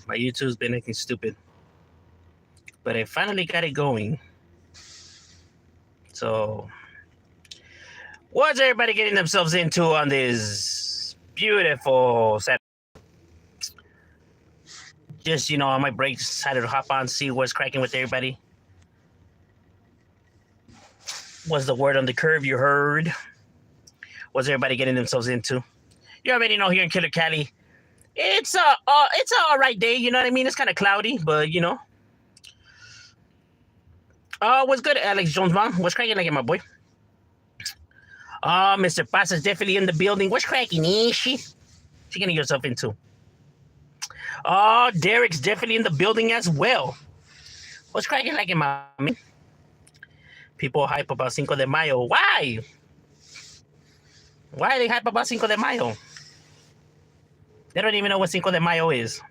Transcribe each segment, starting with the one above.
My YouTube's been acting stupid, but I finally got it going. So, what's everybody getting themselves into on this beautiful Saturday? Just on my break, decided to hop on, see what's cracking with everybody. What's the word on the curve you heard? What's everybody getting themselves into? You already know here in Killer Cali, it's a all right day. You know what I mean? It's kind of cloudy, but what's good, Alex Jones, man? What's cracking like my boy? Mr. Paz is definitely in the building. What's cracking, Ishi? What you getting yourself into? Derek's definitely in the building as well. What's cracking like in my man? People hype about Cinco de Mayo. Why? Why are they hype about Cinco de Mayo? They don't even know what Cinco de Mayo is.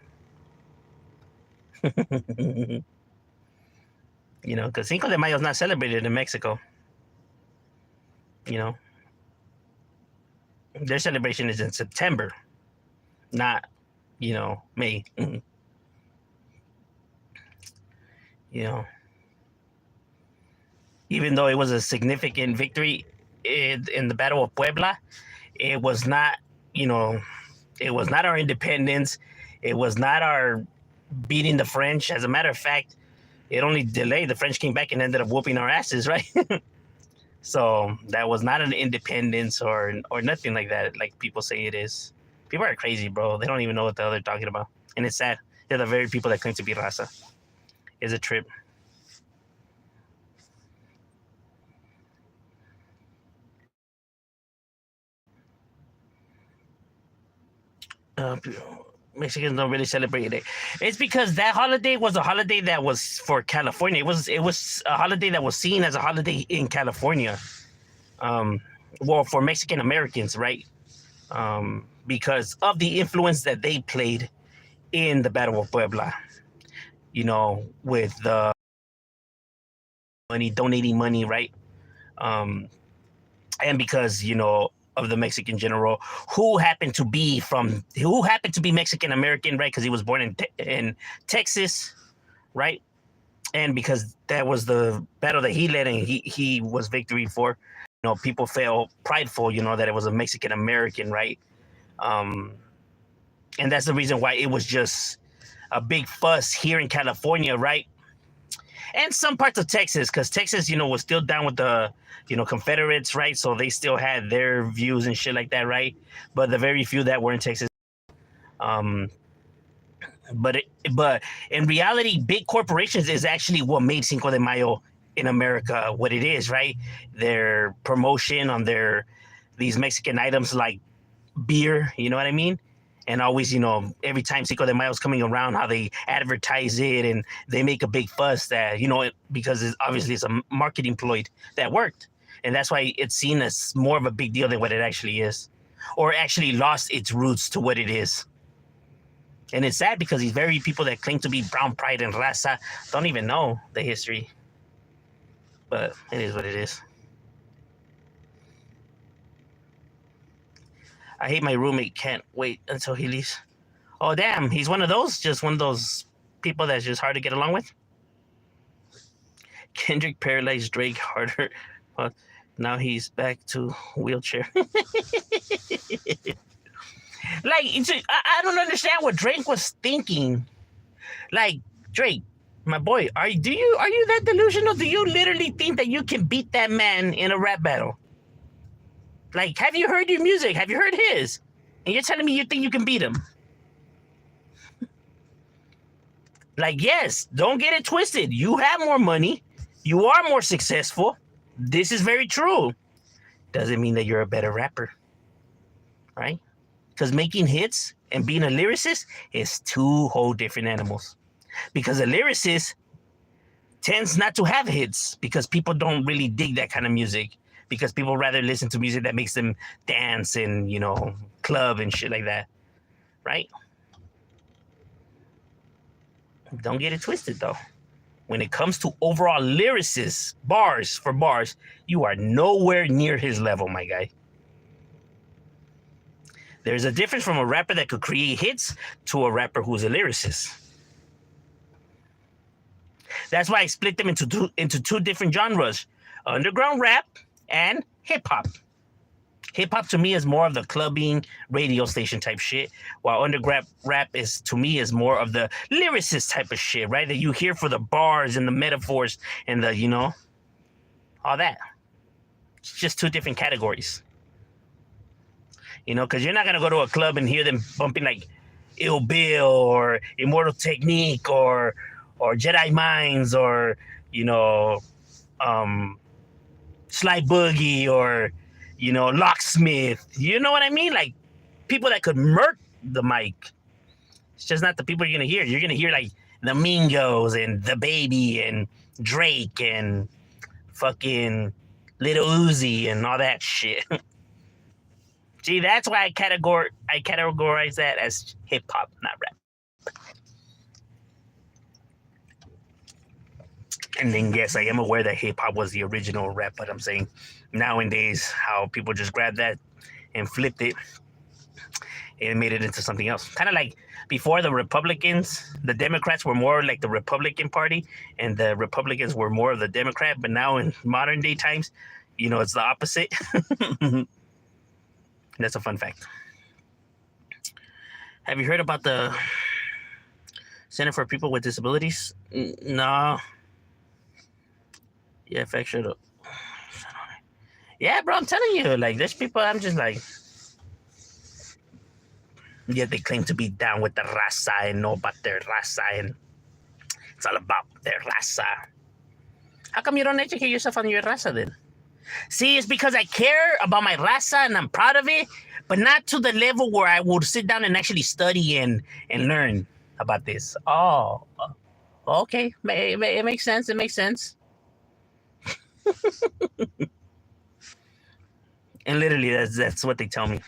Because Cinco de Mayo is not celebrated in Mexico. Their celebration is in September, not, May. Even though it was a significant victory in the Battle of Puebla, it was not, it was not our independence. It was not our beating the French. As a matter of fact, it only delayed. The French came back and ended up whooping our asses, right? So that was not an independence or nothing like that, like people say it is. People are crazy, bro. They don't even know what the hell they're talking about. And it's sad. They're the very people that claim to be raza. It's a trip. Mexicans don't really celebrate it. It's because that holiday was a holiday that was for California. It was a holiday that was seen as a holiday in California. Well, for Mexican Americans, right? Because of the influence that they played in the Battle of Puebla. With the money, donating money, right? And because of the Mexican general who happened to be Mexican American, right? Because he was born in Texas, right? And because that was the battle that he led and he was victory for, people felt prideful, that it was a Mexican American, right? And that's the reason why it was just a big fuss here in California, right? And some parts of Texas, because Texas, was still down with the, Confederates, right? So they still had their views and shit like that, right? But the very few that were in Texas, but in reality, big corporations is actually what made Cinco de Mayo in America what it is, right? Their promotion on these Mexican items like beer, you know what I mean? And always, every time Cinco de Mayo is coming around, how they advertise it and they make a big fuss that, because it's a marketing ploy that worked. And that's why it's seen as more of a big deal than what it actually is, or actually lost its roots to what it is. And it's sad because these very people that claim to be brown pride and raza don't even know the history. But it is what it is. I hate my roommate. Can't wait until he leaves. Oh, damn. He's one of those people that's just hard to get along with. Kendrick paralyzed Drake harder. Well, now he's back to wheelchair. I don't understand what Drake was thinking. Like, Drake, my boy, are you that delusional? Do you literally think that you can beat that man in a rap battle? Like, have you heard your music? Have you heard his? And you're telling me you think you can beat him? Like, yes, don't get it twisted. You have more money. You are more successful. This is very true. Doesn't mean that you're a better rapper, right? Because making hits and being a lyricist is two whole different animals. Because a lyricist tends not to have hits because people don't really dig that kind of music. Because people rather listen to music that makes them dance and, club and shit like that, right? Don't get it twisted, though. When it comes to overall lyricists, bars for bars, you are nowhere near his level, my guy. There's a difference from a rapper that could create hits to a rapper who's a lyricist. That's why I split them into two different genres: underground rap and hip hop. Hip hop to me is more of the clubbing radio station type shit, while underground rap is to me is more of the lyricist type of shit, right? That you hear for the bars and the metaphors and the, you know, all that. It's just two different categories. You know, because you're not gonna go to a club and hear them bumping like Ill Bill or Immortal Technique or Jedi Minds or, you know, Sly Boogie or, you know, Locksmith. You know what I mean? Like people that could murk the mic. It's just not the people you're gonna hear. You're gonna hear like the Mingos and the Baby and Drake and fucking Little Uzi and all that shit. See, that's why I categorize that as hip hop, not rap. And then yes, I am aware that hip hop was the original rap, but I'm saying nowadays how people just grabbed that and flipped it and made it into something else. Kind of like before the Republicans, the Democrats were more like the Republican Party and the Republicans were more of the Democrat, but now in modern day times, you know, it's the opposite. That's a fun fact. Have you heard about the Center for People with Disabilities? No. Yeah, fact shut up. Yeah, bro, I'm telling you, like, there's people I'm just like, yeah, they claim to be down with the raza and know about their raza and it's all about their raza. How come you don't educate yourself on your raza then? See, it's because I care about my raza and I'm proud of it, but not to the level where I would sit down and actually study and learn about this. Oh, okay. It makes sense. It makes sense. And literally, that's what they tell me.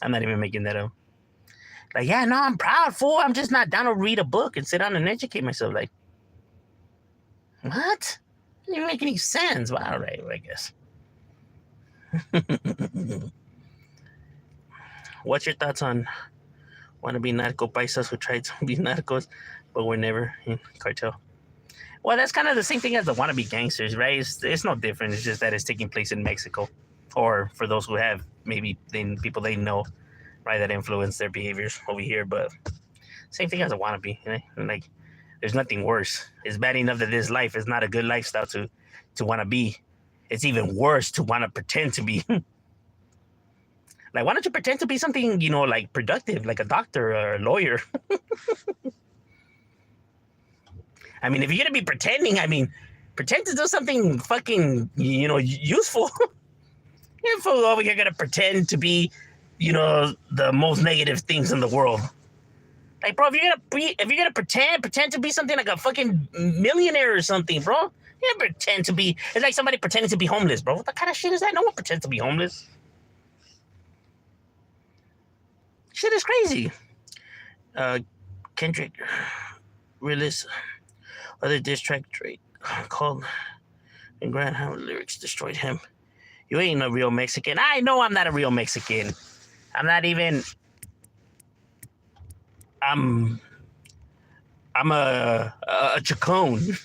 I'm not even making that up. Like, yeah, no, I'm proud, fool. I'm just not down to read a book and sit down and educate myself. Like, what? Doesn't even make any sense. Well, all right, I guess. What's your thoughts on wannabe narco paisas who tried to be narcos but were never in cartel? Well, that's kind of the same thing as the wannabe gangsters, right? It's no different. It's just that it's taking place in Mexico, or for those who have maybe people they know, right, that influence their behaviors over here. But same thing as a wannabe, right? And like, there's nothing worse. It's bad enough that this life is not a good lifestyle to want to be. It's even worse to want to pretend to be. Like, why don't you pretend to be something, you know, like productive, like a doctor or a lawyer? I mean, if you're going to be pretending, I mean, pretend to do something fucking, you know, useful. You're going to pretend to be, you know, the most negative things in the world. Like, bro, if you're gonna pretend to be something like a fucking millionaire or something, bro. You don't pretend to be. It's like somebody pretending to be homeless, bro. What the kind of shit is that? No one pretends to be homeless. Shit is crazy. Kendrick released other diss track Drake called and Grant Hammer lyrics destroyed him. You ain't a real Mexican. I know I'm not a real Mexican. I'm not even. I'm a Chacon.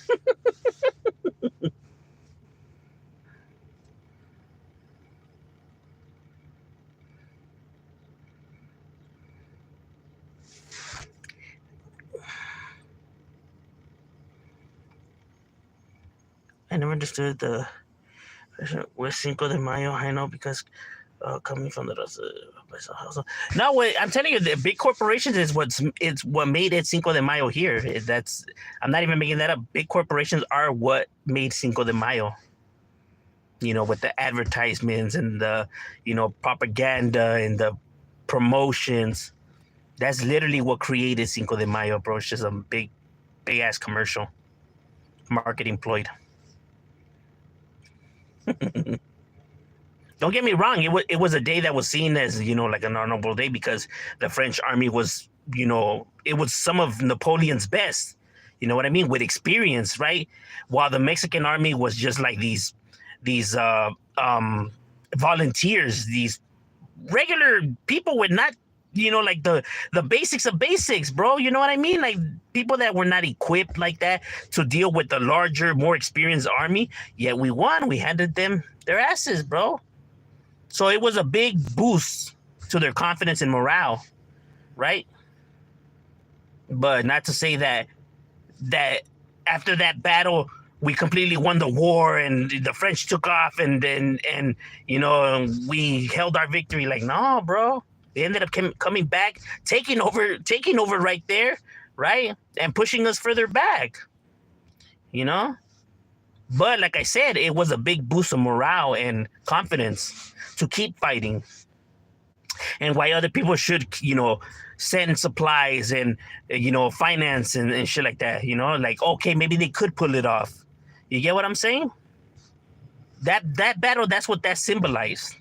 I never understood the with Cinco de Mayo. I know because coming from the no, wait, I'm telling you, the big corporations is what made it Cinco de Mayo here. I'm not even making that up. Big corporations are what made Cinco de Mayo. You know, with the advertisements and the, you know, propaganda and the promotions. That's literally what created Cinco de Mayo, bro. It's just a big ass commercial, marketing ploy. Don't get me wrong. It was a day that was seen as, you know, like an honorable day because the French army was, you know, it was some of Napoleon's best. You know what I mean? With experience, right? While the Mexican army was just like these volunteers, these regular people with not like the basics of basics, bro. You know what I mean? Like people that were not equipped like that to deal with the larger, more experienced army. Yet we won. We handed them their asses, bro. So it was a big boost to their confidence and morale, right? But not to say that after that battle we completely won the war and the French took off and we held our victory. Like, no, bro. They ended up coming back, taking over right there, right? And pushing us further back, you know? But like I said, it was a big boost of morale and confidence to keep fighting. And why other people should, send supplies and, finance and shit like that, like, okay, maybe they could pull it off. You get what I'm saying? That battle, that's what that symbolized.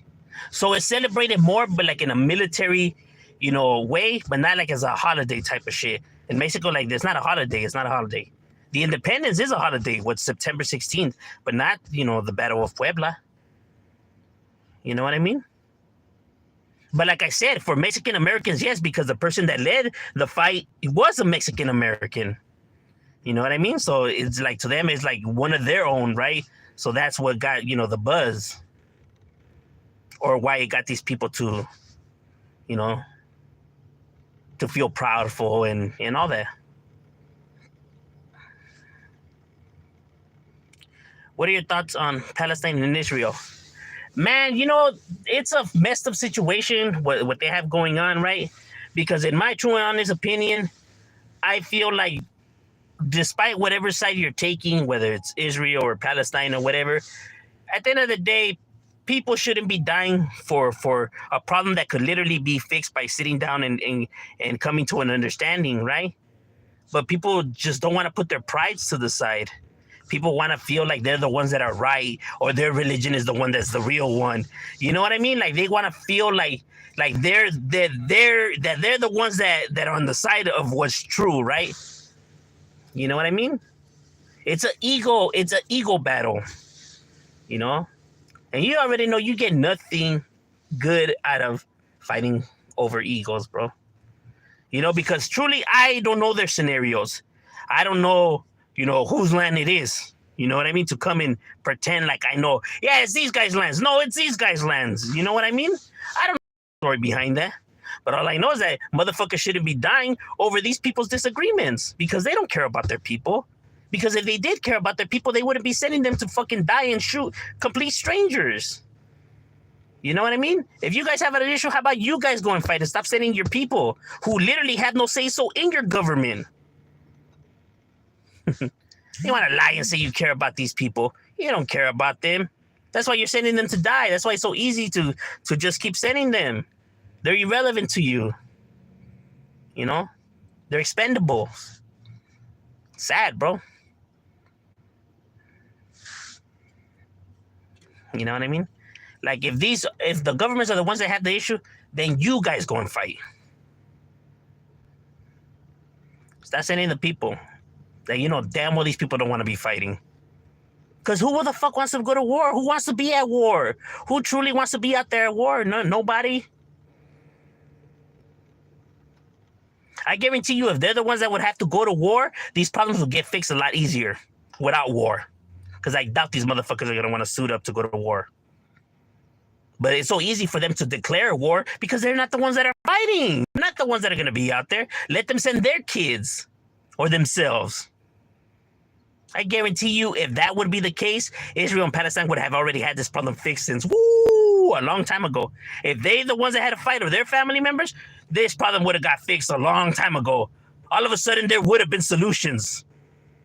So it's celebrated more, but like in a military, way, but not like as a holiday type of shit. In Mexico, like, it's not a holiday. It's not a holiday. The independence is a holiday, what's September 16th, but not, the Battle of Puebla. You know what I mean? But like I said, for Mexican Americans, yes, because the person that led the fight was a Mexican American. You know what I mean? So it's like, to them, it's like one of their own, right? So that's what got, the buzz. Or why it got these people to, to feel proudful and all that. What are your thoughts on Palestine and Israel? Man, it's a messed up situation, what they have going on, right? Because in my true and honest opinion, I feel like despite whatever side you're taking, whether it's Israel or Palestine or whatever, at the end of the day, people shouldn't be dying for a problem that could literally be fixed by sitting down and coming to an understanding, right? But people just don't want to put their prides to the side. People want to feel like they're the ones that are right, or their religion is the one that's the real one. You know what I mean? Like they want to feel like they're the ones that are on the side of what's true, right? You know what I mean? It's an ego battle, And you already know you get nothing good out of fighting over egos, bro. Because truly, I don't know their scenarios. I don't know, whose land it is. You know what I mean? To come and pretend like I know, yeah, it's these guys' lands. No, it's these guys' lands. You know what I mean? I don't know the story behind that. But all I know is that motherfuckers shouldn't be dying over these people's disagreements because they don't care about their people. Because if they did care about their people, they wouldn't be sending them to fucking die and shoot complete strangers. You know what I mean? If you guys have an issue, how about you guys go and fight and stop sending your people who literally have no say-so in your government? You want to lie and say you care about these people. You don't care about them. That's why you're sending them to die. That's why it's so easy to just keep sending them. They're irrelevant to you. They're expendable. Sad, bro. You know what I mean? Like if the governments are the ones that have the issue, then you guys go and fight. Stop sending the people that damn well these people don't want to be fighting. Because who the fuck wants to go to war? Who wants to be at war? Who truly wants to be out there at war? No, nobody. I guarantee you, if they're the ones that would have to go to war, these problems will get fixed a lot easier without war. Because I doubt these motherfuckers are going to want to suit up to go to war. But it's so easy for them to declare war because they're not the ones that are fighting. They're not the ones that are going to be out there. Let them send their kids or themselves. I guarantee you, if that would be the case, Israel and Palestine would have already had this problem fixed since a long time ago. If they the ones that had to fight or their family members, this problem would have got fixed a long time ago. All of a sudden, there would have been solutions.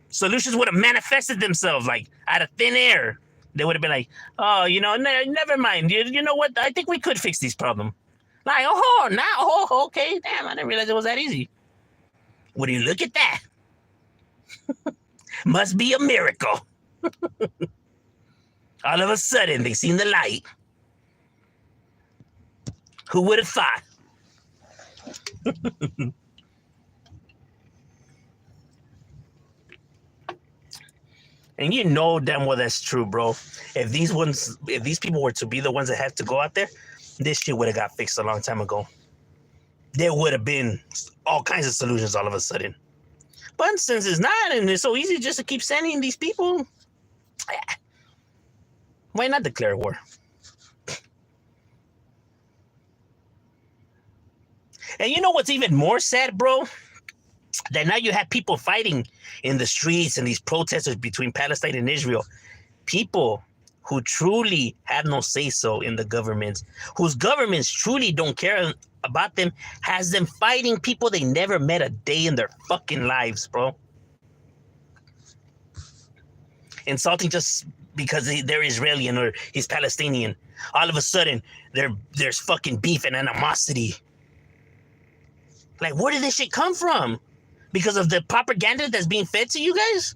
Solutions would have manifested themselves like out of thin air. They would have been like, oh, never mind. You know what? I think we could fix this problem. Like, okay. Damn, I didn't realize it was that easy. Would you look at that? Must be a miracle. All of a sudden, they seen the light. Who would have thought? And you know damn well that's true, bro. If these people were to be the ones that had to go out there, this shit would have got fixed a long time ago. there would have been all kinds of solutions all of a sudden. But since it's not, and it's so easy just to keep sending these people, why not declare war? And you know what's even more sad, bro? That now you have people fighting in the streets and these protesters between Palestine and Israel. People who truly have no say-so in the governments, whose governments truly don't care about them, has them fighting people they never met a day in their fucking lives, bro. Insulting just because they're Israeli or he's Palestinian. All of a sudden, there's fucking beef and animosity. Like, where did this shit come from? Because of the propaganda that's being fed to you guys?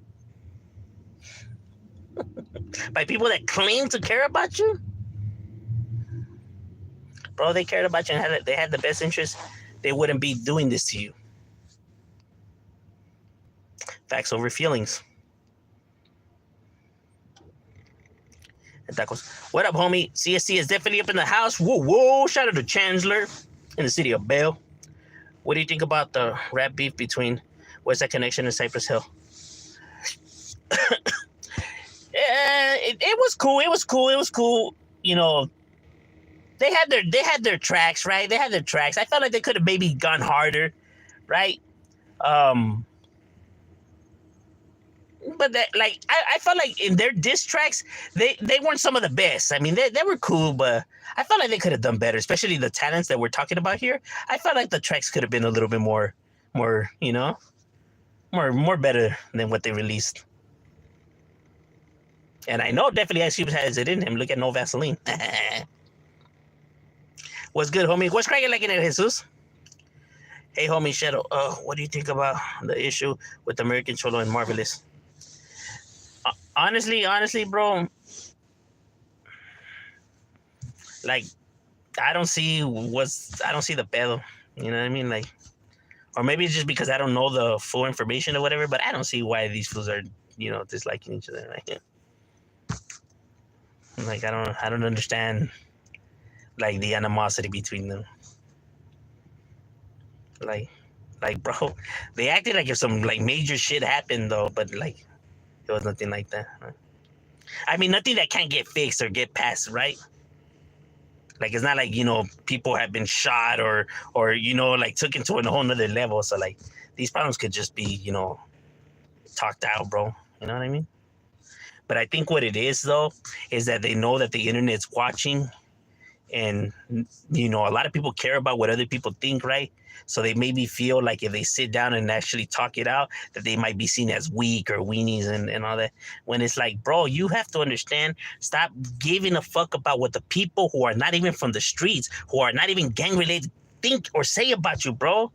By people that claim to care about you? Bro, they cared about you and they had the best interest, they wouldn't be doing this to you. Facts over feelings. And Tacos. What up, homie? CSC is definitely up in the house. Whoa, whoa. Shout out to Chandler in the city of Bell. What do you think about the rap beef between Westside Connection and Cypress Hill? It was cool. It was cool. It was cool. You know, they had their tracks, right? They had their tracks. I felt like they could have maybe gone harder, right? But that, like, I felt like in their diss tracks, they weren't some of the best. I mean, they were cool, but I felt like they could have done better, especially the talents that we're talking about here. I felt like the tracks could have been a little bit more, you know, more better than what they released. And I know definitely Ice Cube has it in him. Look at No Vaseline. What's good, homie? What's cracking like in it, Jesus? Hey, homie, Shadow. What do you think about the issue with American Cholo and Marvelous? Honestly, bro, like, I don't see the pedo. You know what I mean? Like, or maybe it's just because I don't know the full information or whatever, but I don't see why these fools are, you know, disliking each other. Like, I don't understand, like, the animosity between them. Like, bro, they acted like if some, like, major shit happened, though, but, like, it was nothing like that. I mean, nothing that can't get fixed or get passed, right? Like, it's not like, you know, people have been shot or you know, like, took into a whole nother level. So, like, these problems could just be, you know, talked out, bro. You know what I mean? But I think what it is, though, is that they know that the internet's watching. And, you know, a lot of people care about what other people think, right? So they maybe feel like if they sit down and actually talk it out, that they might be seen as weak or weenies and all that. When it's like, bro, you have to understand, stop giving a fuck about what the people who are not even from the streets, who are not even gang related, think or say about you, bro.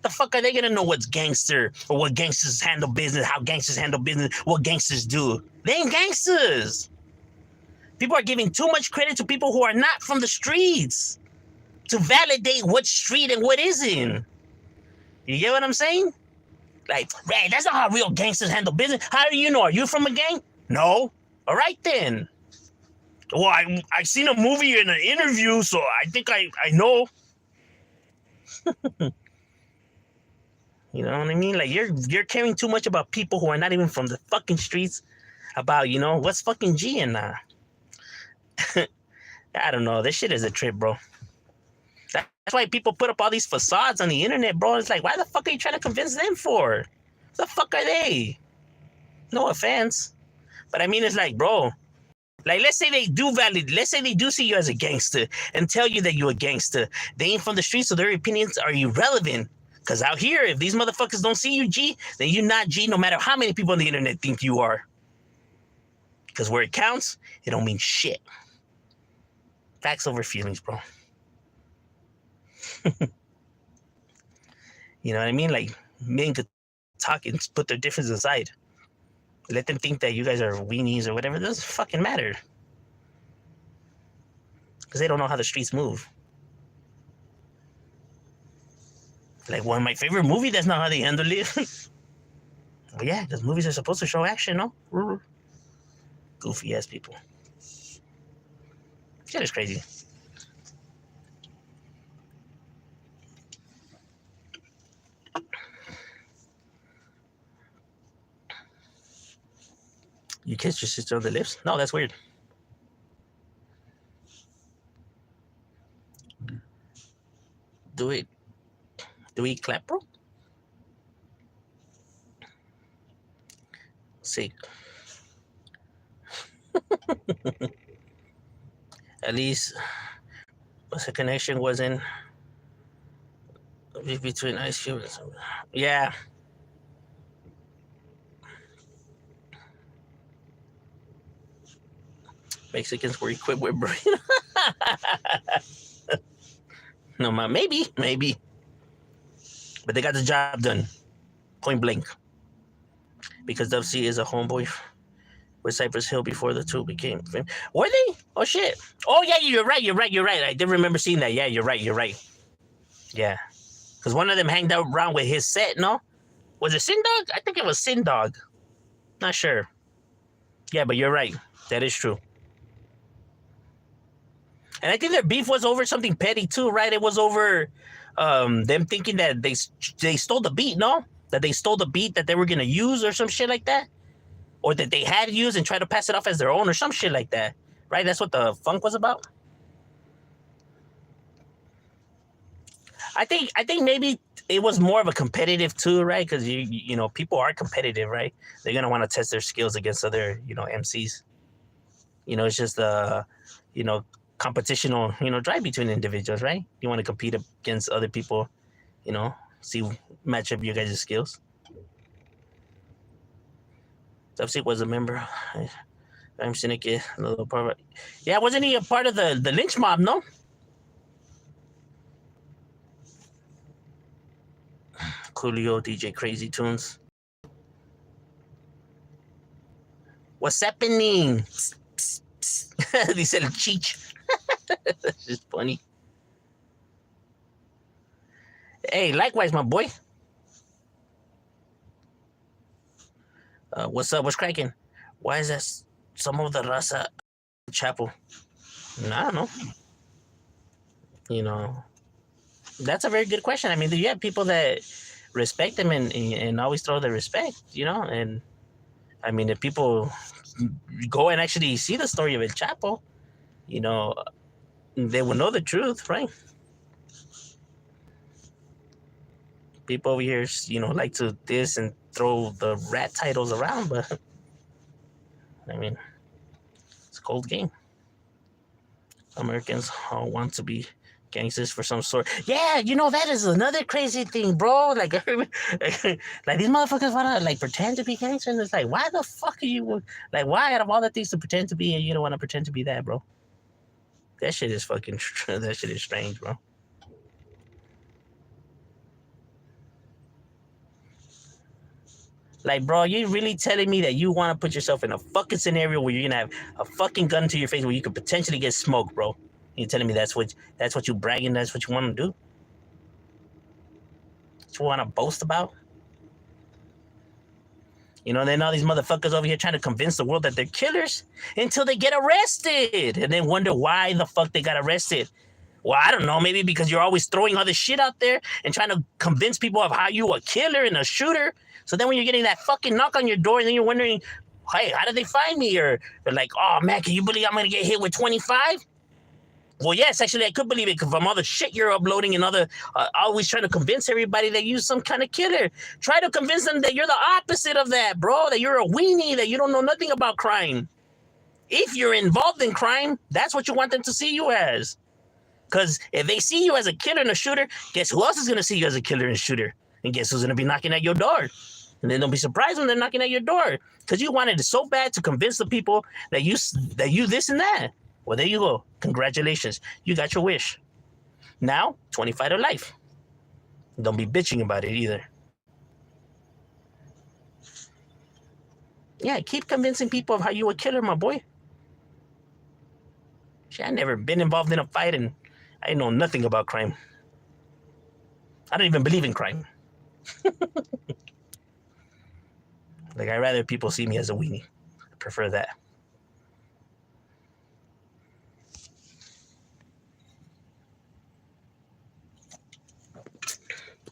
The fuck are they gonna know what's gangster or what gangsters handle business, how gangsters handle business, what gangsters do? They ain't gangsters. People are giving too much credit to people who are not from the streets to validate what street and what isn't. You get what I'm saying? Like, right, that's not how real gangsters handle business. How do you know? Are you from a gang? No. All right, then. Well, I seen a movie in an interview, so I think I know. You know what I mean? Like, you're caring too much about people who are not even from the fucking streets about, you know, what's fucking G and nah. I don't know. This shit is a trip, bro. That's why people put up all these facades on the internet, bro. It's like, why the fuck are you trying to convince them for? What the fuck are they? No offense. But I mean, it's like, bro, like, let's say they do see you as a gangster and tell you that you're a gangster. They ain't from the streets, so their opinions are irrelevant. Because out here, if these motherfuckers don't see you G, then you're not G no matter how many people on the internet think you are. Because where it counts, it don't mean shit. Facts over feelings, bro. You know what I mean? Like, men could talk and put their differences aside. Let them think that you guys are weenies or whatever. It doesn't fucking matter. Because they don't know how the streets move. Like, one of my favorite movie, that's not how they handle it. But yeah, because movies are supposed to show action, no? Goofy ass people. Shit is crazy. You kissed your sister on the lips? No, that's weird. Do we clap, bro? Let's see. At least the connection wasn't between Ice Cube and something. Yeah. Mexicans were equipped with brain. No, maybe. But they got the job done. Point blank. Because Dub C is a homeboy with Cypress Hill before the two became. Were they? Oh, shit. Oh, yeah, you're right. I did remember seeing that. Yeah, you're right. Yeah. Because one of them hanged out around with his set, no? Was it Sin Dog? I think it was Sin Dog. Not sure. Yeah, but you're right. That is true. And I think their beef was over something petty too, right? It was over them thinking that they stole the beat, no? That they stole the beat that they were gonna use or some shit like that, or that they had used and tried to pass it off as their own or some shit like that, right? That's what the funk was about. I think maybe it was more of a competitive too, right? Because you know people are competitive, right? They're gonna want to test their skills against other MCs. It's just competitional, drive between individuals, right? You want to compete against other people, see match up your guys' skills. Dubsy was a member. I'm Cynic, a little part of it. Yeah, wasn't he a part of the lynch mob, no? Coolio, DJ Crazy Tunes. What's happening? Dice el Cheech. That's just funny. Hey, likewise, my boy. What's up? What's cracking? Why is that some of the raza Chapo? I don't know. That's a very good question. I mean, you have people that respect him and always throw the respect, and I mean, if people go and actually see the story of El Chapo, they will know the truth, right? People over here, like to diss and throw the rat titles around, but I mean, it's a cold game. Americans all want to be gangsters for some sort. Yeah, that is another crazy thing, bro. Like these motherfuckers want to pretend to be gangsters. And it's like, why the fuck are you why out of all the things to pretend to be, and you don't want to pretend to be that, bro? That shit is fucking. That shit is strange, bro. Like, bro, you really telling me that you want to put yourself in a fucking scenario where you're gonna have a fucking gun to your face where you could potentially get smoked, bro? You're telling me that's what you bragging, that's what you want to do? That's what you want to boast about? Then all these motherfuckers over here trying to convince the world that they're killers until they get arrested and then wonder why the fuck they got arrested. Well, I don't know, maybe because you're always throwing other shit out there and trying to convince people of how you a killer and a shooter. So then when you're getting that fucking knock on your door and then you're wondering, hey, how did they find me? Or they're like, oh, man, can you believe I'm going to get hit with 25? Well, yes, actually, I could believe it because from all the shit you're uploading and other, always trying to convince everybody that you're some kind of killer. Try to convince them that you're the opposite of that, bro, that you're a weenie, that you don't know nothing about crime. If you're involved in crime, that's what you want them to see you as. Because if they see you as a killer and a shooter, guess who else is going to see you as a killer and a shooter? And guess who's going to be knocking at your door? And then don't be surprised when they're knocking at your door. Because you wanted it so bad to convince the people that you this and that. Well, there you go. Congratulations. You got your wish. Now, 25 to life. Don't be bitching about it either. Yeah, keep convincing people of how you a killer, my boy. Shit, I never been involved in a fight and I know nothing about crime. I don't even believe in crime. I'd rather people see me as a weenie. I prefer that.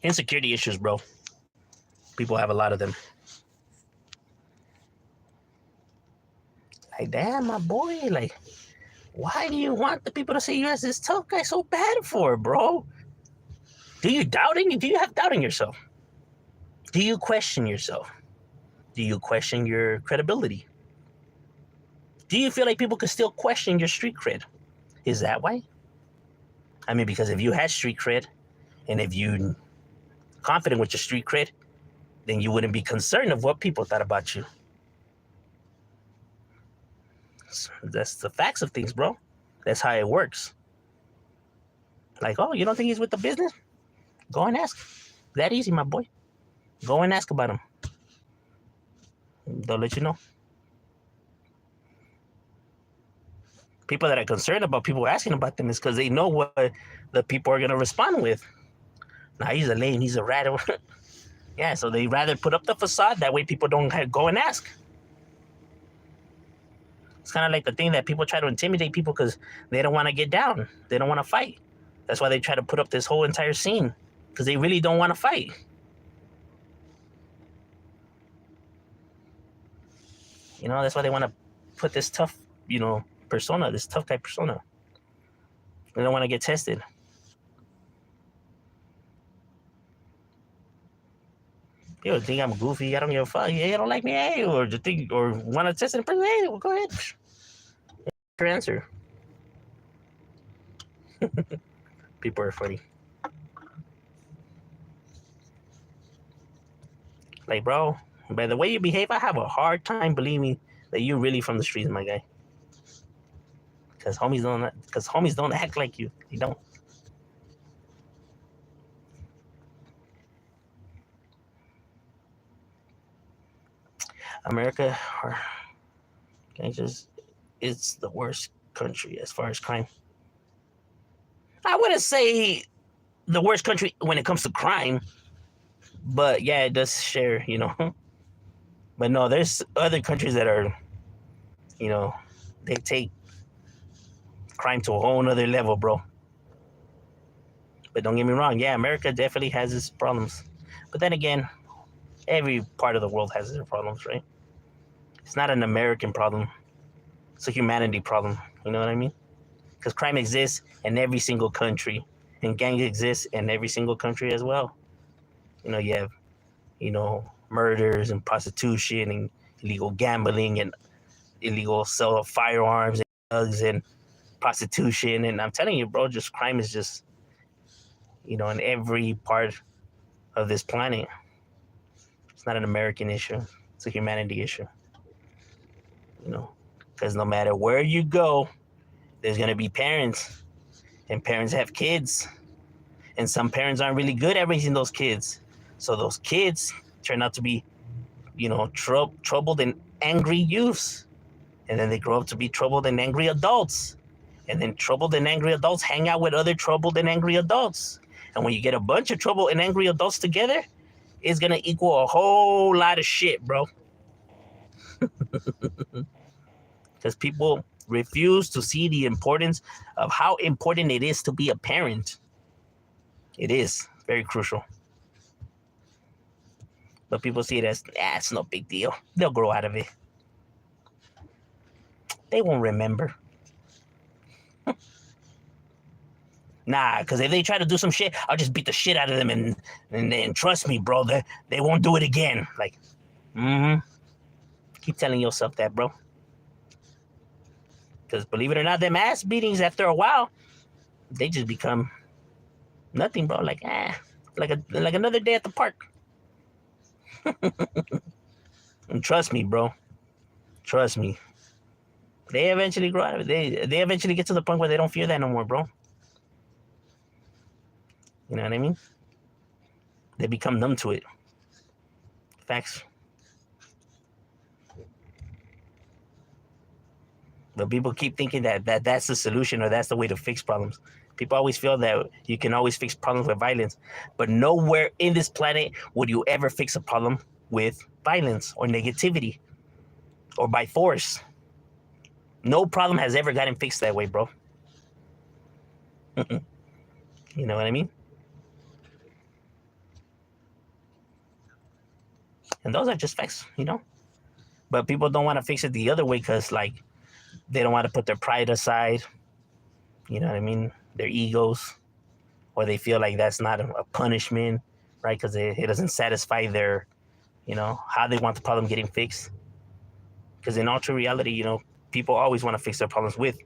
Insecurity issues, bro. People have a lot of them. Like, damn, my boy, like, why do you want the people to see you as this tough guy so bad for, bro? Do you have doubt in yourself? Do you question yourself? Do you question your credibility? Do you feel like people could still question your street cred? Is that why? I mean, because if you had street cred, and if you confident with your street cred, then you wouldn't be concerned of what people thought about you. So that's the facts of things, bro. That's how it works. Like, oh, you don't think he's with the business? Go and ask. That easy, my boy. Go and ask about him. They'll let you know. People that are concerned about people asking about them is because they know what the people are going to respond with. Nah, he's a lame, he's a rat. Yeah, so they rather put up the facade. That way people don't go and ask. It's kind of like the thing that people try to intimidate people because they don't want to get down. They don't want to fight. That's why they try to put up this whole entire scene, because they really don't want to fight. You know, that's why they want to put this tough, persona, this tough guy persona. They don't want to get tested. People think I'm goofy. I don't give a fuck. Yeah, you don't like me, hey, or want to test it in person. Hey, well, go ahead. Your answer. People are funny. Like, bro, by the way you behave, I have a hard time believing that you're really from the streets, my guy. Because homies don't act like you. They don't. America, it's the worst country as far as crime. I wouldn't say the worst country when it comes to crime, but yeah, it does share, But no, there's other countries that are, they take crime to a whole nother level, bro. But don't get me wrong, yeah, America definitely has its problems. But then again, every part of the world has their problems, right? It's not an American problem. It's a humanity problem. You know what I mean? Because crime exists in every single country, and gangs exist in every single country as well. You have, murders and prostitution and illegal gambling and illegal sale of firearms and drugs and prostitution. And I'm telling you, bro, just crime is just, in every part of this planet. It's not an American issue. It's a humanity issue. Because no matter where you go, there's going to be parents, and parents have kids, and some parents aren't really good at raising those kids. So those kids turn out to be, troubled and angry youths. And then they grow up to be troubled and angry adults. And then troubled and angry adults hang out with other troubled and angry adults. And when you get a bunch of troubled and angry adults together, it's going to equal a whole lot of shit, bro. Because people refuse to see the importance of how important it is to be a parent. It is very crucial. But people see it as, it's no big deal. They'll grow out of it. They won't remember. Nah, because if they try to do some shit, I'll just beat the shit out of them, and trust me, bro, they won't do it again. Like, keep telling yourself that, bro. Because believe it or not, them ass beatings, after a while, they just become nothing, bro. Like, like another day at the park. And trust me, bro. Trust me. They eventually grow out of it. They eventually get to the point where they don't fear that no more, bro. You know what I mean? They become numb to it. Facts. But people keep thinking that that's the solution or that's the way to fix problems. People always feel that you can always fix problems with violence. But nowhere in this planet would you ever fix a problem with violence or negativity or by force. No problem has ever gotten fixed that way, bro. You know what I mean? And those are just facts, But people don't want to fix it the other way because, like, They don't want to put their pride aside. You know what I mean? Their egos, or they feel like that's not a punishment, right? Because it doesn't satisfy their, how they want the problem getting fixed. Because in all true reality, people always want to fix their problems with.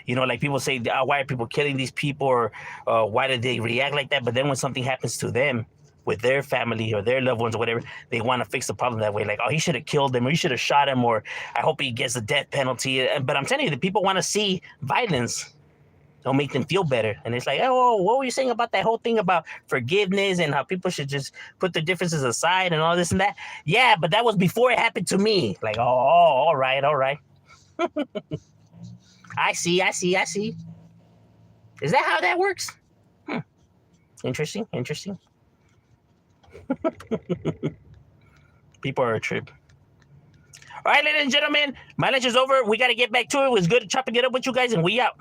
Like people say, why are people killing these people, or why did they react like that? But then when something happens to them, with their family or their loved ones or whatever, they want to fix the problem that way. Like, oh, he should have killed him, or he should have shot him, or I hope he gets a death penalty. But I'm telling you, the people want to see violence. Don't make them feel better. And it's like, oh, what were you saying about that whole thing about forgiveness and how people should just put their differences aside and all this and that? Yeah, but that was before it happened to me. Like, oh, all right. I see. Is that how that works? Interesting. People are a trip. All right, ladies and gentlemen, my lunch is over. We got to get back to it. It was good chopping it up with you guys, and we out.